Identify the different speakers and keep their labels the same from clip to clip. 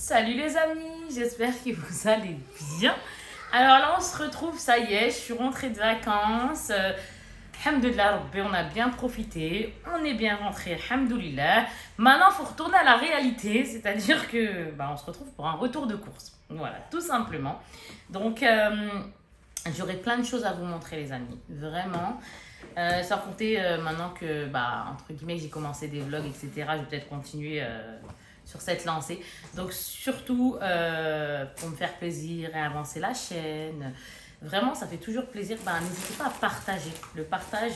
Speaker 1: Salut les amis, j'espère que vous allez bien. Alors là, on se retrouve, ça y est, je suis rentrée de vacances. Alhamdoulilah, Rabbi, on a bien profité, on est bien rentré, alhamdoulilah. Maintenant, il faut retourner à la réalité, c'est-à-dire que on se retrouve pour un retour de course. Voilà, tout simplement. Donc, j'aurai plein de choses à vous montrer, les amis, vraiment. Sans compter maintenant que, entre guillemets, j'ai commencé des vlogs, etc. Je vais peut-être continuer sur cette lancée. Donc, surtout, pour me faire plaisir et avancer la chaîne. Vraiment, ça fait toujours plaisir. N'hésitez pas à partager. Le partage,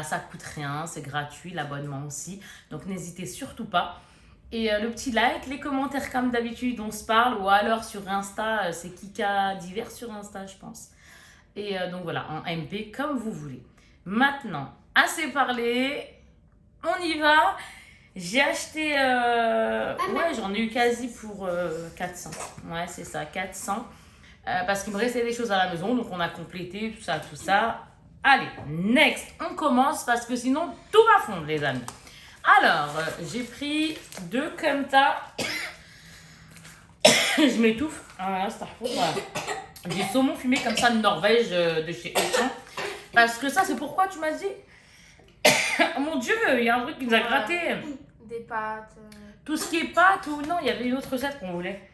Speaker 1: ça coûte rien, c'est gratuit, l'abonnement aussi. Donc, n'hésitez surtout pas. Et le petit like, les commentaires comme d'habitude, on se parle. Ou alors sur Insta, c'est Kika Divers sur Insta, je pense. Et donc voilà, en MP, comme vous voulez. Maintenant, assez parlé, on y va. J'ai acheté, j'en ai eu quasi pour 400. Ouais, c'est ça, 400. Parce qu'il me restait des choses à la maison, donc on a complété tout ça, tout ça. Allez, next, on commence parce que sinon tout va fondre, les amis. Alors, j'ai pris 2 comme ça. Je m'étouffe. Voilà, c'est voilà. Des saumons fumés comme ça de Norvège, de chez Auchan. Parce que ça, c'est pourquoi tu m'as dit. Oh mon Dieu, il y a un truc qui nous a gratté.
Speaker 2: Des pâtes.
Speaker 1: Tout ce qui est pâtes ou non, il y avait une autre recette qu'on voulait.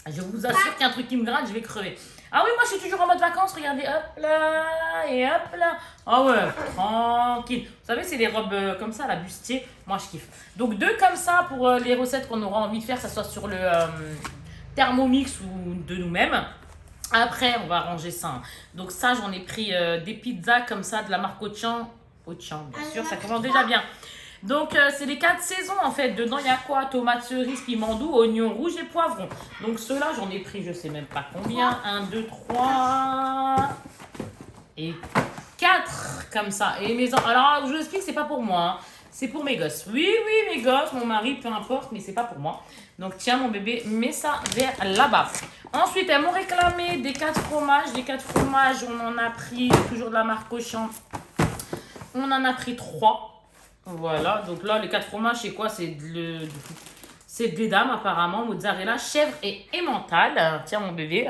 Speaker 1: Je vous assure qu'il y a un truc qui me gratte, je vais crever. Ah oui, moi je suis toujours en mode vacances, regardez, hop là, et hop là. Ah ouais, tranquille. Vous savez, c'est des robes comme ça, la bustier. Moi je kiffe. Donc 2 comme ça pour les recettes qu'on aura envie de faire, que ce soit sur le Thermomix ou de nous-mêmes. Après, on va ranger ça. Hein. Donc ça, j'en ai pris des pizzas comme ça de la marque Auchan. Auchan, bien sûr, ça commence déjà bien. Donc, c'est les 4 saisons en fait. Dedans, il y a quoi? Tomates cerises, piment doux, oignons rouges et poivrons. Donc, ceux-là, j'en ai pris, je sais même pas combien. 1, 2, 3 et 4 comme ça. Et mes enfants. Alors, je vous explique, c'est pas pour moi. Hein. C'est pour mes gosses. Oui, mes gosses, mon mari, peu importe, mais c'est pas pour moi. Donc, tiens, mon bébé, mets ça vers là-bas. Ensuite, elles m'ont réclamé des 4 fromages. Des 4 fromages, on en a pris, toujours de la marque Auchan. On en a pris 3. Voilà, donc là, les 4 fromages, c'est quoi? C'est des dames, apparemment, mozzarella, chèvre et emmental. Tiens, mon bébé.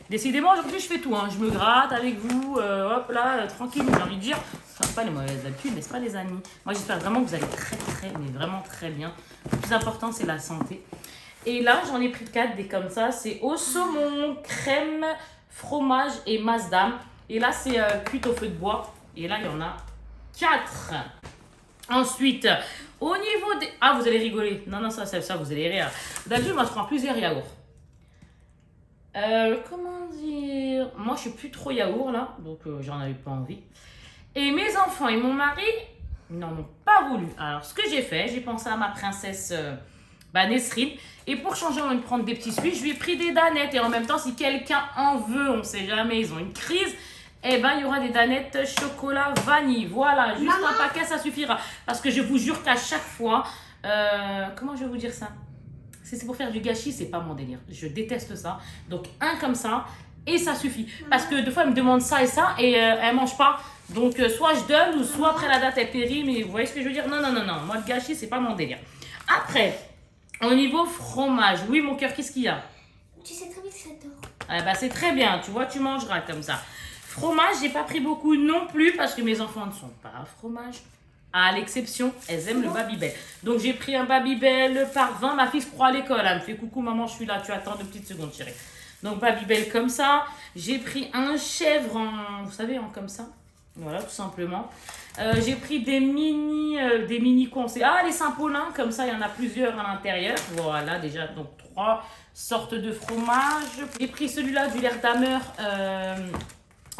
Speaker 1: Décidément, aujourd'hui, je fais tout. Hein. Je me gratte avec vous, hop là, tranquille, j'ai envie de dire. Ça ne pas les mauvaises habitudes, n'est-ce pas, les amis? Moi, j'espère vraiment que vous allez mais vraiment très bien. Le plus important, c'est la santé. Et là, j'en ai pris 4, des comme ça. C'est au saumon, crème, fromage et masdam. Et là, c'est cuite au feu de bois. Et là, il y en a 4. Ensuite, au niveau des... Ah, vous allez rigoler. Non, ça, vous allez rire. D'habitude, moi, je prends plusieurs yaourts. Comment dire? Moi, je suis plus trop yaourt, là. Donc, j'en avais pas envie. Et mes enfants et mon mari n'en ont pas voulu. Alors, ce que j'ai fait, j'ai pensé à ma princesse Nesrine. Et pour changer, on va prendre des petits suites. Je lui ai pris des danettes. Et en même temps, si quelqu'un en veut, on ne sait jamais, ils ont une crise... il y aura des danettes chocolat vanille. Voilà, juste un paquet, ça suffira. Parce que je vous jure qu'à chaque fois... comment je vais vous dire ça? C'est pour faire du gâchis, c'est pas mon délire. Je déteste ça. Donc, un comme ça, et ça suffit. Parce que des fois, elle me demande ça et ça, et elle mange pas. Donc, soit je donne, ou soit après la date, elle périt. Mais vous voyez ce que je veux dire? Non. Moi, le gâchis, c'est pas mon délire. Après, au niveau fromage. Oui, mon cœur, qu'est-ce qu'il y a?
Speaker 2: Tu sais très bien que j'adore.
Speaker 1: C'est très bien. Tu vois, tu mangeras comme ça. Fromage, j'ai pas pris beaucoup non plus parce que mes enfants ne sont pas à fromage. À l'exception, elles aiment le Babybel. Donc j'ai pris un Babybel par 20. Ma fille se croit à l'école. Elle me fait coucou maman, je suis là. Tu attends 2 petites secondes, chérie. Donc Babybel comme ça. J'ai pris un chèvre en, vous savez, en comme ça. Voilà, tout simplement. J'ai pris des mini conseils. Ah, les Saint-Paulin, comme ça, il y en a plusieurs à l'intérieur. Voilà, déjà, donc 3 sortes de fromage. J'ai pris celui-là du Lerdamer.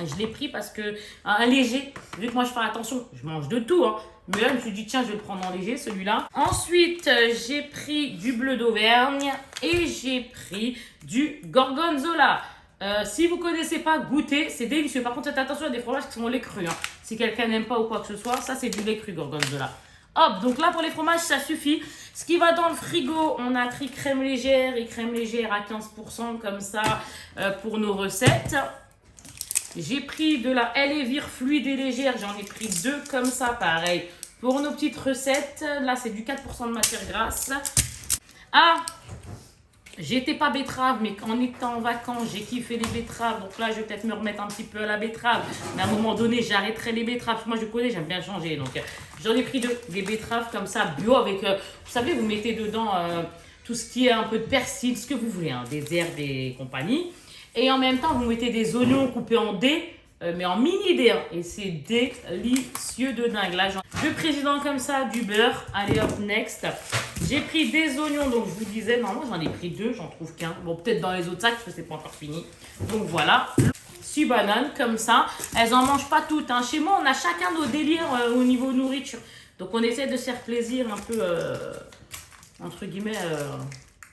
Speaker 1: Je l'ai pris parce que un léger, vu que moi je fais attention, je mange de tout. Hein. Mais là, je me suis dit, tiens, je vais le prendre en léger, celui-là. Ensuite, j'ai pris du bleu d'Auvergne et j'ai pris du gorgonzola. Si vous ne connaissez pas, goûtez, c'est délicieux. Par contre, faites attention à des fromages qui sont lait cru. Hein. Si quelqu'un n'aime pas ou quoi que ce soit, ça c'est du lait cru gorgonzola. Hop, donc là pour les fromages, ça suffit. Ce qui va dans le frigo, on a pris crème légère et crème légère à 15% comme ça pour nos recettes. J'ai pris de la Elevir fluide et légère, j'en ai pris 2 comme ça, pareil, Pour nos petites recettes, là, c'est du 4% de matière grasse. Ah, j'étais pas betterave, mais en étant en vacances, j'ai kiffé les betteraves. Donc là, je vais peut-être me remettre un petit peu à la betterave. Mais à un moment donné, j'arrêterai les betteraves. Moi, je connais, j'aime bien changer. Donc, j'en ai pris des betteraves comme ça, bio, avec, vous savez, vous mettez dedans tout ce qui est un peu de persil, ce que vous voulez, hein, des herbes et compagnie. Et en même temps, vous mettez des oignons coupés en dés, mais en mini dés. Hein, et c'est délicieux de dingue. Là, deux présidents comme ça, du beurre. Allez hop, next. J'ai pris des oignons, donc je vous disais, normalement j'en ai pris 2, j'en trouve qu'un. Bon, peut-être dans les autres sacs, parce que c'est pas encore fini. Donc voilà. 6 bananes, comme ça. Elles en mangent pas toutes. Hein. Chez moi, on a chacun nos délires au niveau nourriture. Donc on essaie de se faire plaisir un peu, entre guillemets,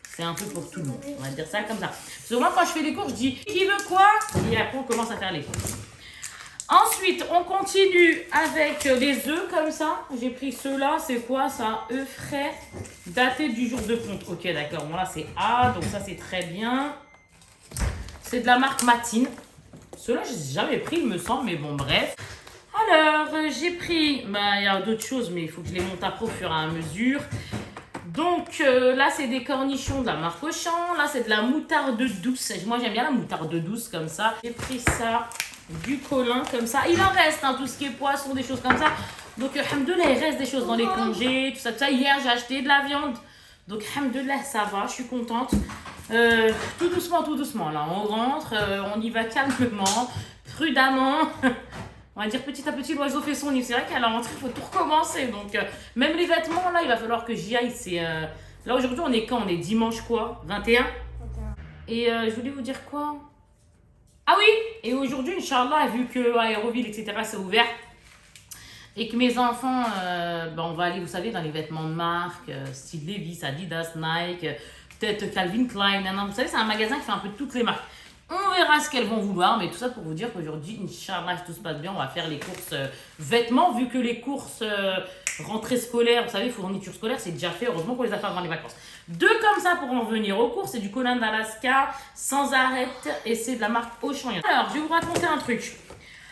Speaker 1: c'est un peu pour tout le monde. On va dire ça comme ça. Parce que moi, quand je fais les courses, je dis qui veut quoi? Et après, on commence à faire les courses. Ensuite, on continue avec les œufs comme ça. J'ai pris ceux-là. C'est quoi ça? Œufs frais datés du jour de ponte. Ok, d'accord. Bon, là, c'est A. Donc, ça, c'est très bien. C'est de la marque Matine. Ceux-là, je les ai jamais pris, il me semble. Mais bon, bref. Alors, j'ai pris... il y a d'autres choses, mais il faut que je les monte après au fur et à mesure. Donc, là, c'est des cornichons de la marque Auchan. Là, c'est de la moutarde douce. Moi, j'aime bien la moutarde douce comme ça. J'ai pris ça... du colin comme ça. Il en reste, hein, tout ce qui est poisson, des choses comme ça. Donc, alhamdoulilah, il reste des choses dans les congés, tout ça, tout ça. Hier, j'ai acheté de la viande. Donc, alhamdoulilah, ça va, je suis contente. Tout doucement, là. On rentre, on y va calmement, prudemment. On va dire petit à petit, l'oiseau fait son nid. C'est vrai qu'à la rentrée, il faut tout recommencer. Donc, même les vêtements, là, il va falloir que j'y aille. Là, aujourd'hui, on est quand? On est dimanche quoi? 21. Et je voulais vous dire quoi? Ah oui, et aujourd'hui, Inch'Allah, vu que Aéroville, etc., c'est ouvert, et que mes enfants, on va aller, vous savez, dans les vêtements de marque, style Levi's, Adidas, Nike, peut-être Calvin Klein, vous savez, c'est un magasin qui fait un peu toutes les marques. On verra ce qu'elles vont vouloir, mais tout ça pour vous dire qu'aujourd'hui, Inch'Allah, si tout se passe bien, on va faire les courses vêtements, vu que les courses rentrée scolaire, vous savez, fourniture scolaire, c'est déjà fait, heureusement qu'on les a fait avant les vacances. 2 comme ça pour en venir aux courses, c'est du Conan d'Alaska, sans arrêt, et c'est de la marque Auchan. Alors, je vais vous raconter un truc.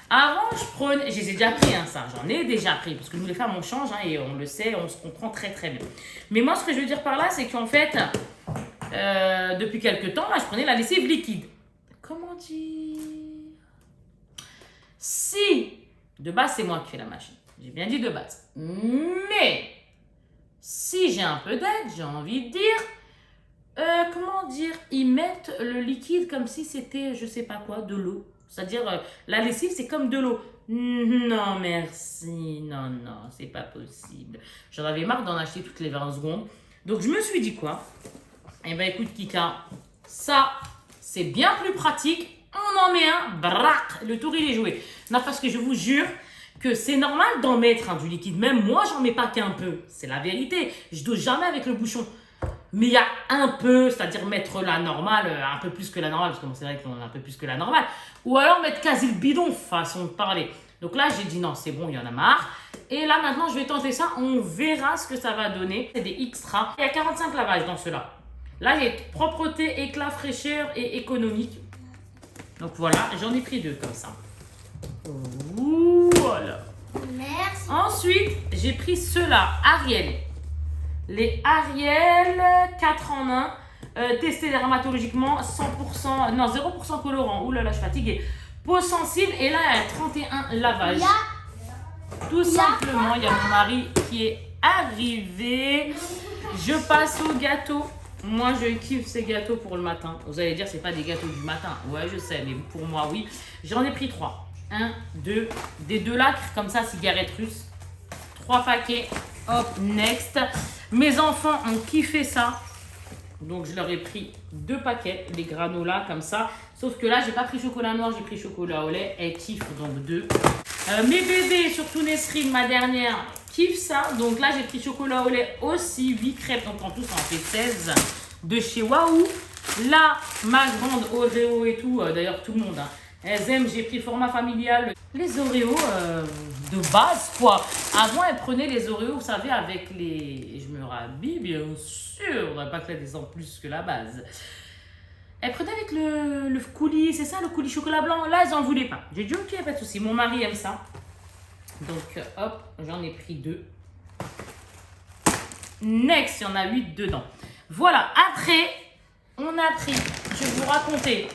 Speaker 1: Avant, je les ai déjà pris, hein, ça, j'en ai déjà pris, parce que nous les femmes, on change, hein, et on le sait, on se comprend très très bien. Mais moi, ce que je veux dire par là, c'est qu'en fait, depuis quelques temps, là, je prenais la lessive liquide. Comment dire? Si, de base, c'est moi qui fais la machine. J'ai bien dit de base. Mais, si j'ai un peu d'aide, j'ai envie de dire, comment dire, ils mettent le liquide comme si c'était, je sais pas quoi, de l'eau. C'est-à-dire, la lessive, c'est comme de l'eau. Non, merci. Non, c'est pas possible. J'en avais marre d'en acheter toutes les 20 secondes. Donc, je me suis dit quoi? Eh ben, écoute, Kika, ça, c'est bien plus pratique. On en met un, brac, le tour, il est joué. Non, parce que je vous jure que c'est normal d'en mettre du liquide. Même moi, j'en mets pas qu'un peu. C'est la vérité. Je dose jamais avec le bouchon. Mais il y a un peu, c'est-à-dire mettre la normale, un peu plus que la normale, parce que c'est vrai qu'on a un peu plus que la normale. Ou alors mettre quasi le bidon, façon de parler. Donc là, j'ai dit non, c'est bon, il y en a marre. Et là, maintenant, je vais tenter ça. On verra ce que ça va donner. C'est des extras. Il y a 45 lavages dans ceux-là. Là, il y a propreté, éclat, fraîcheur et économique. Donc voilà, j'en ai pris 2 comme ça. Voilà.
Speaker 2: Merci.
Speaker 1: Ensuite, j'ai pris ceux-là, Ariel. Les Ariel 4 en 1, testés dermatologiquement, 100%, non 0% colorant. Ouh là là, je suis fatiguée. Peau sensible, et là, il y a 31 lavages. Tout simplement, il y a mon mari qui est arrivé. Je passe au gâteau. Moi, je kiffe ces gâteaux pour le matin. Vous allez dire, c'est pas des gâteaux du matin. Ouais, je sais, mais pour moi, oui. J'en ai pris 3. 1, 2, des 2 lacres, comme ça, cigarettes russes. 3 paquets. Hop, next. Mes enfants ont kiffé ça. Donc, je leur ai pris 2 paquets, les granolas, comme ça. Sauf que là, j'ai pas pris chocolat noir, j'ai pris chocolat au lait. Elles kiffent, donc 2. Mes bébés, surtout Nesrine, ma dernière, kiffent ça. Donc là, j'ai pris chocolat au lait aussi, 8 crêpes. Donc en tout, ça en fait 16 de chez Waouh. Là, ma grande Oreo et tout, d'ailleurs tout le monde, hein, elles aiment, j'ai pris format familial. Les Oreos de base, quoi. Avant, elles prenaient les Oreos, vous savez, avec les... Je me rhabille, bien sûr. On n'a pas que la descendre plus que la base. Elles prenaient avec le coulis, c'est ça, le coulis chocolat blanc. Là, elles n'en voulaient pas. J'ai dit, ok, pas de souci. Mon mari aime ça. Donc, hop, j'en ai pris 2. Next, il y en a 8 dedans. Voilà, après, on a pris, je vais vous raconter.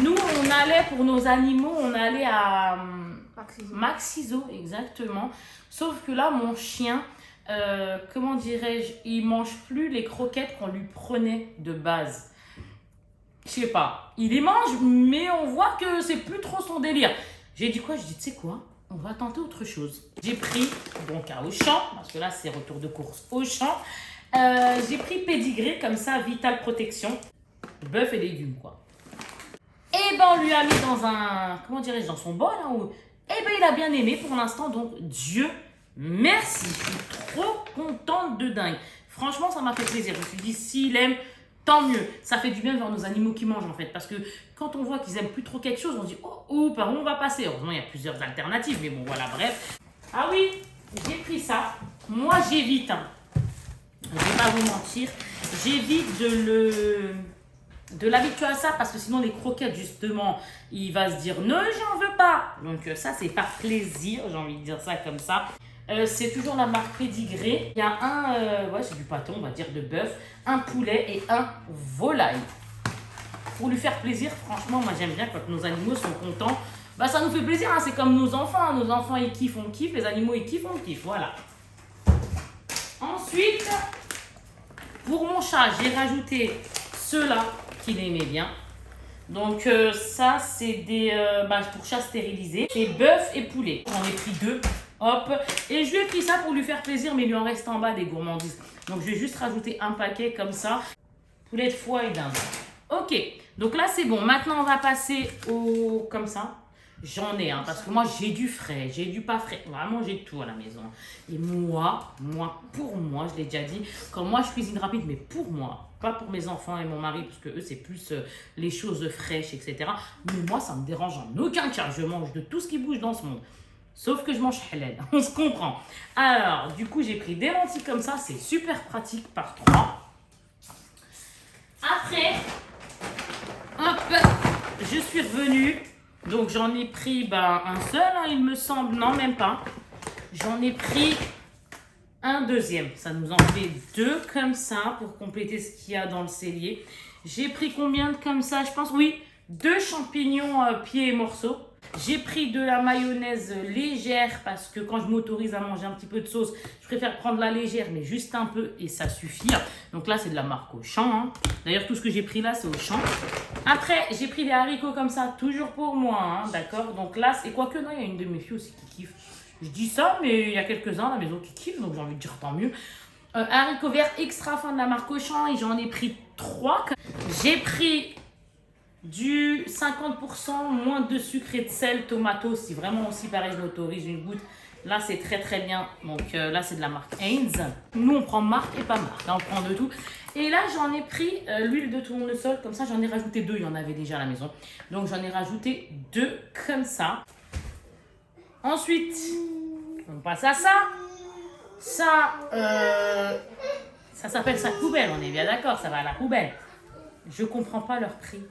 Speaker 1: Nous, on allait pour nos animaux, on allait à Maxiso, exactement. Sauf que là, mon chien, comment dirais-je, il mange plus les croquettes qu'on lui prenait de base. Je sais pas, il les mange, mais on voit que c'est plus trop son délire. J'ai dit quoi? Je dis, tu sais quoi? On va tenter autre chose. J'ai pris, donc à Auchan, parce que là, c'est retour de course Auchan. J'ai pris Pédigré, comme ça, Vital Protection. Bœuf et légumes, quoi. Et ben, on lui a mis dans un, comment dirais-je, dans son bol, hein, où, et ben, il a bien aimé pour l'instant, donc Dieu merci. Je suis trop contente de dingue. Franchement, ça m'a fait plaisir. Je me suis dit, s'il aime, tant mieux. Ça fait du bien de voir nos animaux qui mangent, en fait, parce que quand on voit qu'ils aiment plus trop quelque chose, on se dit, oh, par où on va passer? Heureusement, il y a plusieurs alternatives, mais bon, voilà, bref. Ah oui, j'ai pris ça. Moi, j'évite, hein. Je vais pas vous mentir, j'évite de l'habituer à ça parce que sinon les croquettes justement il va se dire non j'en veux pas, donc ça c'est par plaisir, j'ai envie de dire ça comme ça. C'est toujours la marque Pédigré. Il y a ouais, c'est du pâton on va dire de bœuf, un poulet et un volaille pour lui faire plaisir. Franchement moi j'aime bien quand nos animaux sont contents, bah ça nous fait plaisir, hein. C'est comme nos enfants ils kiffent, on kiffe, les animaux ils kiffent, on kiffe, voilà. Ensuite, pour mon chat, j'ai rajouté ceux-là qu'il aimait bien. Donc ça, c'est des pour chat stérilisé. C'est bœuf et poulet. J'en ai pris 2. Hop. Et je lui ai pris ça pour lui faire plaisir, mais il lui en reste en bas des gourmandises. Donc je vais juste rajouter un paquet comme ça. Poulet de foie et dinde. Ok. Donc là, c'est bon. Maintenant, on va passer au... comme ça. J'en ai, parce que moi j'ai du frais, j'ai du pas frais, vraiment j'ai tout à la maison. Et pour moi, je l'ai déjà dit, quand moi je cuisine rapide, mais pour moi, pas pour mes enfants et mon mari, parce que eux c'est plus les choses fraîches, etc. Mais moi ça me dérange en aucun cas, je mange de tout ce qui bouge dans ce monde. Sauf que je mange halal, on se comprend. Alors, du coup j'ai pris des lentilles comme ça, c'est super pratique par 3. Après, hop, je suis revenue. Donc j'en ai pris un seul, hein, il me semble, non même pas. J'en ai pris un deuxième, ça nous en fait 2 comme ça pour compléter ce qu'il y a dans le cellier. J'ai pris combien de comme ça? Je pense, oui, 2 champignons pieds et morceaux. J'ai pris de la mayonnaise légère parce que quand je m'autorise à manger un petit peu de sauce, je préfère prendre la légère mais juste un peu et ça suffit. Donc là c'est de la marque Auchan, hein. D'ailleurs tout ce que j'ai pris là c'est Auchan. Après j'ai pris des haricots comme ça, toujours pour moi, hein, d'accord. Donc là c'est quoi que non, il y a une de mes filles aussi qui kiffe. Je dis ça mais il y a quelques-uns à la maison qui kiffent, donc j'ai envie de dire tant mieux. Haricots verts extra fin de la marque Auchan et j'en ai pris 3. J'ai pris du 50% moins de sucre et de sel, tomato, si vraiment aussi pareil je m'autorise une goutte. Là c'est très très bien, donc là c'est de la marque Heinz. Nous on prend marque et pas marque, là on prend de tout. Et là j'en ai pris l'huile de tournesol, comme ça j'en ai rajouté 2, il y en avait déjà à la maison. Donc j'en ai rajouté 2 comme ça. Ensuite, on passe à ça. Ça s'appelle sac poubelle, on est bien d'accord, ça va à la poubelle. Je comprends pas leur prix.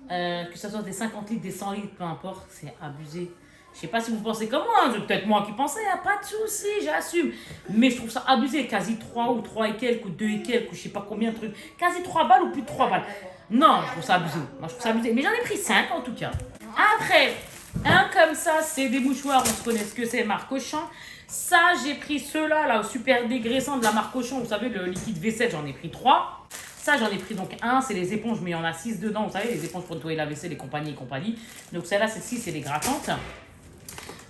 Speaker 1: Que ce soit des 50 litres, des 100 litres, peu importe, c'est abusé. Je sais pas si vous pensez comme moi, c'est peut-être moi qui pensais, y a pas de souci, j'assume. Mais je trouve ça abusé, quasi 3 ou 3 et quelques, ou 2 et quelques, ou je sais pas combien de trucs. Quasi 3 balles ou plus de 3 balles. Non, je trouve ça abusé. Moi, je trouve ça abusé. Mais j'en ai pris 5 en tout cas. Après, un comme ça, c'est des mouchoirs, on se connaît ce que c'est, marque Auchan. Ça, j'ai pris ceux-là, là, super dégraissant de la marque Auchan. Vous savez, le liquide vaisselle, j'en ai pris 3. Ça, j'en ai pris donc 1, c'est les éponges, mais il y en a 6 dedans. Vous savez, les éponges pour nettoyer la vaisselle, les compagnies et compagnie. Donc celle-là, celle-ci, c'est les grattantes.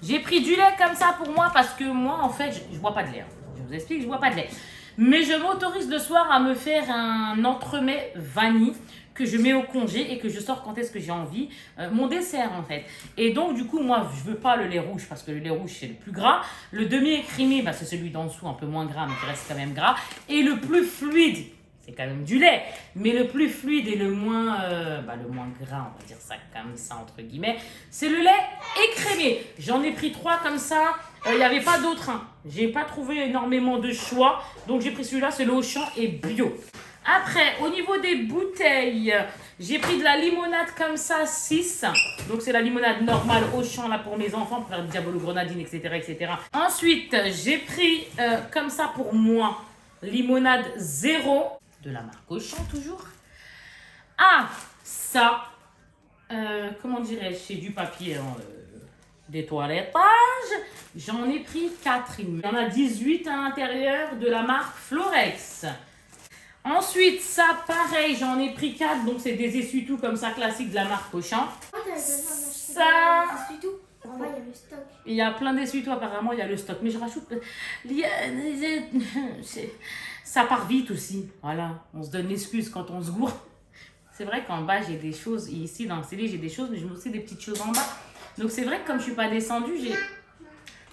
Speaker 1: J'ai pris du lait comme ça pour moi parce que moi, en fait, je bois pas de lait. Je vous explique, je bois pas de lait. Mais je m'autorise le soir à me faire un entremets vanille que je mets au congé et que je sors quand est-ce que j'ai envie. Mon dessert, en fait. Et donc, du coup, moi, je veux pas le lait rouge parce que le lait rouge, c'est le plus gras. Le demi-écrémé, c'est celui d'en dessous, un peu moins gras, mais qui reste quand même gras. Et le plus fluide, c'est quand même du lait, mais le plus fluide et le moins gras, on va dire ça comme ça entre guillemets, c'est le lait écrémé. J'en ai pris 3 comme ça, il n'y avait pas d'autres. J'ai pas trouvé énormément de choix, donc j'ai pris celui-là, c'est le Auchan et bio. Après, au niveau des bouteilles, j'ai pris de la limonade comme ça, 6. Donc c'est la limonade normale Auchan là pour mes enfants, pour faire du diabolo grenadine, etc., etc. Ensuite, j'ai pris comme ça pour moi, limonade 0 de la marque Auchan toujours. Ah, ça, comment dirais-je, c'est du papier des toilettage. J'en ai pris 4. Il y en a 18 à l'intérieur de la marque Florex. Ensuite, ça, pareil, j'en ai pris 4. Donc, c'est des essuie-tout comme ça, classiques de la marque Auchan. Ça...
Speaker 2: En bas, il y a le stock.
Speaker 1: Il y a plein d'essuie-tout, apparemment, il y a le stock. Mais je rajoute... Ça part vite aussi. Voilà, on se donne l'excuse quand on se gourre. C'est vrai qu'en bas, j'ai des choses. Et ici, dans le CD, j'ai des choses, mais j'ai aussi des petites choses en bas. Donc, c'est vrai que comme je ne suis pas descendue, j'ai...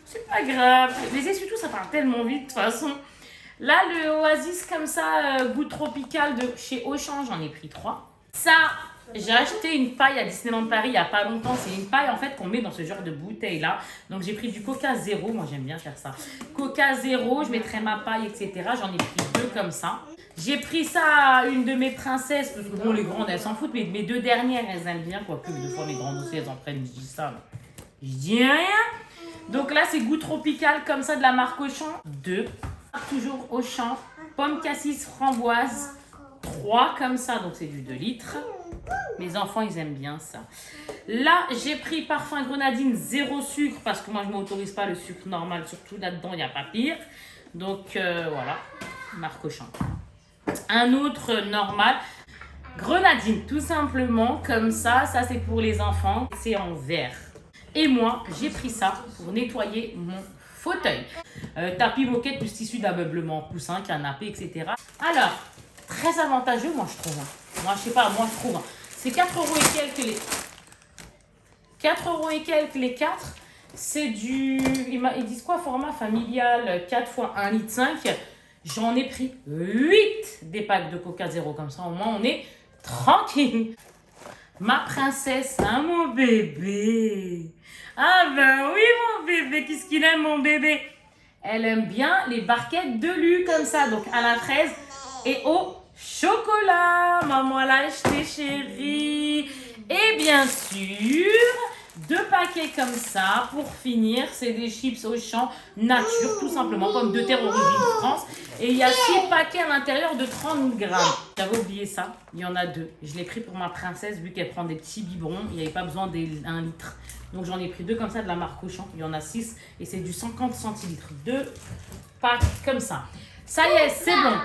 Speaker 1: C'est pas grave. Les essuie-tout, ça part tellement vite, de toute façon. Là, le Oasis, comme ça, goût tropical de chez Auchan, j'en ai pris 3. Ça... J'ai acheté une paille à Disneyland Paris il n'y a pas longtemps. C'est une paille en fait qu'on met dans ce genre de bouteille là. Donc j'ai pris du Coca 0. Moi j'aime bien faire ça. Coca 0, je mettrai ma paille, etc. J'en ai pris 2 comme ça. J'ai pris ça à une de mes princesses. Parce que bon, les grandes elles s'en foutent. Mais mes 2 dernières elles aiment bien. Quoique 2 fois mes grandes aussi elles en prennent. Je dis ça. Mais je dis rien. Donc là c'est goût tropical comme ça de la marque Auchan. 2. Toujours Auchan. Pomme cassis framboise. 3 comme ça. Donc c'est du 2 litres. Mes enfants, ils aiment bien ça. Là, j'ai pris parfum grenadine 0 sucre parce que moi, je ne m'autorise pas le sucre normal. Surtout là-dedans, il n'y a pas pire. Donc, voilà, marque Auchan. Un autre normal, grenadine, tout simplement, comme ça. Ça, c'est pour les enfants. C'est en verre. Et moi, j'ai pris ça pour nettoyer mon fauteuil. Tapis moquette plus tissu d'ameublement, coussin, canapé, etc. Alors, très avantageux, moi, je trouve. Moi, je sais pas, moi, je trouve. C'est 4 € et quelques les... 4 € et quelques les 4. C'est du... Ils disent quoi? Format familial 4 x 1,5 litre. J'en ai pris 8 des packs de Coca 0. Comme ça, au moins, on est tranquille. Ma princesse, hein, mon bébé. Ah ben oui, mon bébé. Qu'est-ce qu'il aime, mon bébé? Elle aime bien les barquettes de Lu, comme ça. Donc, à la fraise et au chocolat. Maman l'a acheté, chérie. Et bien sûr, 2 paquets comme ça pour finir. C'est des chips Auchan nature, tout simplement, pommes de terre origine France. Et il y a 6 paquets à l'intérieur de 30 grammes. J'avais oublié ça. Il y en a 2. Je l'ai pris pour ma princesse, vu qu'elle prend des petits biberons. Il n'y avait pas besoin d'1 litre. Donc j'en ai pris 2 comme ça de la marque Auchan. Il y en a 6 et c'est du 50 centilitres. 2 packs comme ça. Ça y est, c'est bon.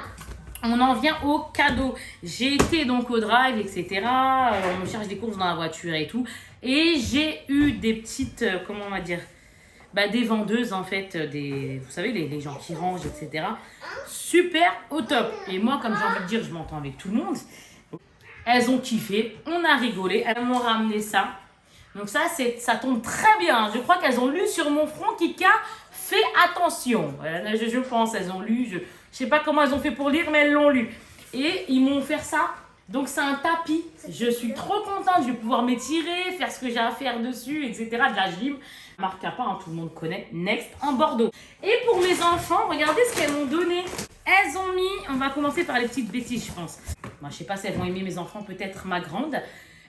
Speaker 1: On en vient au cadeau. J'ai été donc au drive, etc. On cherche des courses dans la voiture et tout. Et j'ai eu des petites, comment on va dire, des vendeuses en fait, vous savez, les gens qui rangent, etc. Super au top. Et moi, comme j'ai envie de dire, je m'entends avec tout le monde. Elles ont kiffé, on a rigolé, elles m'ont ramené ça. Donc ça tombe très bien. Je crois qu'elles ont lu sur mon front, Kika, fais attention. Je pense, elles ont lu, je sais pas comment elles ont fait pour lire, mais elles l'ont lu. Et ils m'ont offert ça. Donc c'est un tapis. Je suis trop contente, je vais pouvoir m'étirer, faire ce que j'ai à faire dessus, etc. De la gym. Marque à pas, hein, tout le monde connaît. Next en Bordeaux. Et pour mes enfants, regardez ce qu'elles m'ont donné. Elles ont mis, on va commencer par les petites bêtises, je pense. Moi, je sais pas si elles vont aimer mes enfants, peut-être ma grande.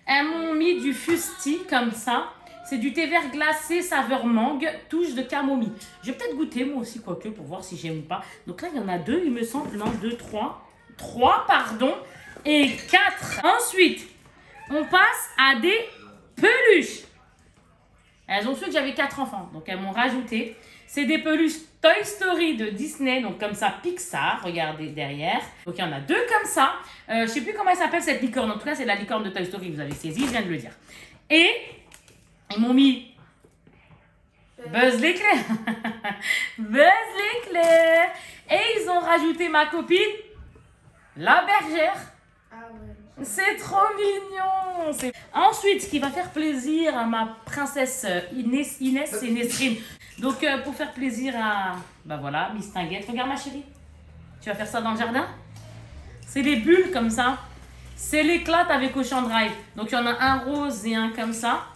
Speaker 1: Elles m'ont mis du fusti comme ça. C'est du thé vert glacé, saveur mangue, touche de camomille. Je vais peut-être goûter moi aussi, quoique, pour voir si j'aime ou pas. Donc là, il y en a 2, il me semble. Non, 2, 3. 3, pardon. Et 4. Ensuite, on passe à des peluches. Elles ont su que j'avais 4 enfants. Donc, elles m'ont rajouté. C'est des peluches Toy Story de Disney. Donc, comme ça, Pixar. Regardez derrière. Donc, il y en a 2 comme ça. Je ne sais plus comment elle s'appelle cette licorne. En tout cas, c'est la licorne de Toy Story. Vous avez saisi, je viens de le dire. Et ils m'ont mis Buzz l'éclair. Buzz l'éclair. Et ils ont rajouté ma copine, la bergère.
Speaker 2: Ah ouais.
Speaker 1: C'est trop mignon. Ensuite, ce qui va faire plaisir à ma princesse Inès et Nesrine. Donc, pour faire plaisir à, voilà, Miss Tinguette. Regarde ma chérie. Tu vas faire ça dans le jardin. C'est des bulles comme ça. C'est l'éclat avec Auchan Drive. Donc, il y en a un rose et un comme ça.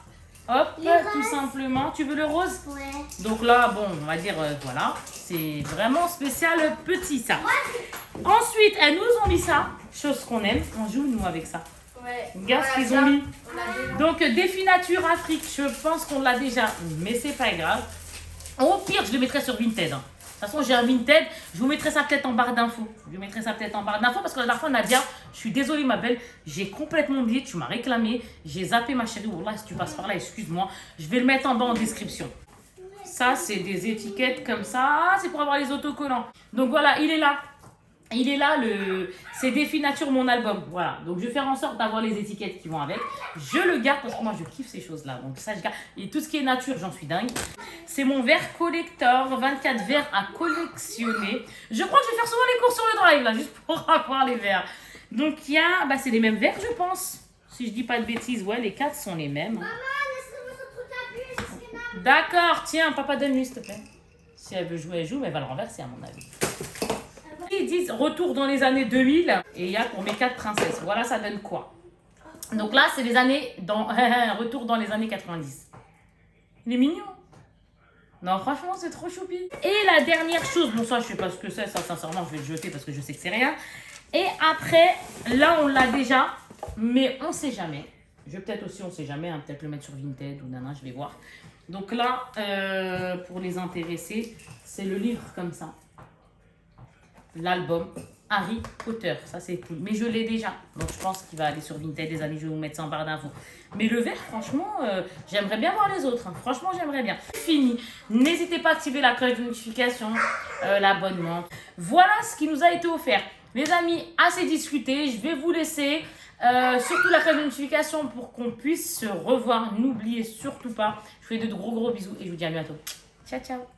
Speaker 1: Hop, tout simplement. Tu veux le rose?
Speaker 2: Ouais.
Speaker 1: Donc là, bon, on va dire, voilà. C'est vraiment spécial petit, ça. Ensuite, elles nous ont mis ça. Chose qu'on aime. On joue, nous, avec ça.
Speaker 2: Ouais.
Speaker 1: Regarde ce qu'ils ont mis. Donc, défi nature Afrique. Je pense qu'on l'a déjà. Mais c'est pas grave. Au pire, je le mettrai sur Vinted. Hein. façon, j'ai un Vinted. Je vous mettrai ça peut-être en barre d'infos. Parce que la dernière fois, Nadia, je suis désolée, ma belle. J'ai complètement oublié. Tu m'as réclamé. J'ai zappé, ma chérie. Wallah, si tu passes par là, excuse-moi. Je vais le mettre en bas en description. Ça, c'est des étiquettes comme ça. C'est pour avoir les autocollants. Donc voilà, il est là. C'est Défi Nature, mon album. Voilà, donc je vais faire en sorte d'avoir les étiquettes qui vont avec. Je le garde parce que moi, je kiffe ces choses-là. Donc ça, je garde. Et tout ce qui est nature, j'en suis dingue. C'est mon verre collector, 24 verres à collectionner. Je crois que je vais faire souvent les courses sur le drive, là, juste pour avoir les verres. Donc il y a, c'est les mêmes verres, je pense. Si je dis pas de bêtises, ouais, les 4 sont les mêmes.
Speaker 2: Maman, laisse-moi ce truc à plus, c'est ce qu'elle m'a-
Speaker 1: D'accord, tiens, papa, donne-lui, s'il te plaît. Si elle veut jouer, elle joue, mais elle va le renverser, à mon avis. Ils disent retour dans les années 2000 et il y a pour mes 4 princesses. Voilà, ça donne quoi? Donc là, c'est les années retour dans les années 90. Il est mignon. Non, franchement, c'est trop choupi. Et la dernière chose, bon ça, je sais pas ce que c'est, ça, sincèrement, je vais le jeter parce que je sais que c'est rien. Et après, là, on l'a déjà, mais on sait jamais. Je vais peut-être aussi, on sait jamais, hein, peut-être le mettre sur Vinted ou nana, je vais voir. Donc là, pour les intéressés, c'est le livre comme ça. L'album Harry Potter, ça c'est cool, mais je l'ai déjà, donc je pense qu'il va aller sur Vinted, les amis, je vais vous mettre ça en barre d'infos. Mais le verre, franchement, j'aimerais bien voir les autres, hein. Franchement j'aimerais bien. Fini, n'hésitez pas à activer la cloche de notification, l'abonnement. Voilà ce qui nous a été offert. Les amis, assez discuté, je vais vous laisser, surtout la cloche de notification pour qu'on puisse se revoir, n'oubliez surtout pas. Je vous fais de gros bisous et je vous dis à bientôt. Ciao ciao.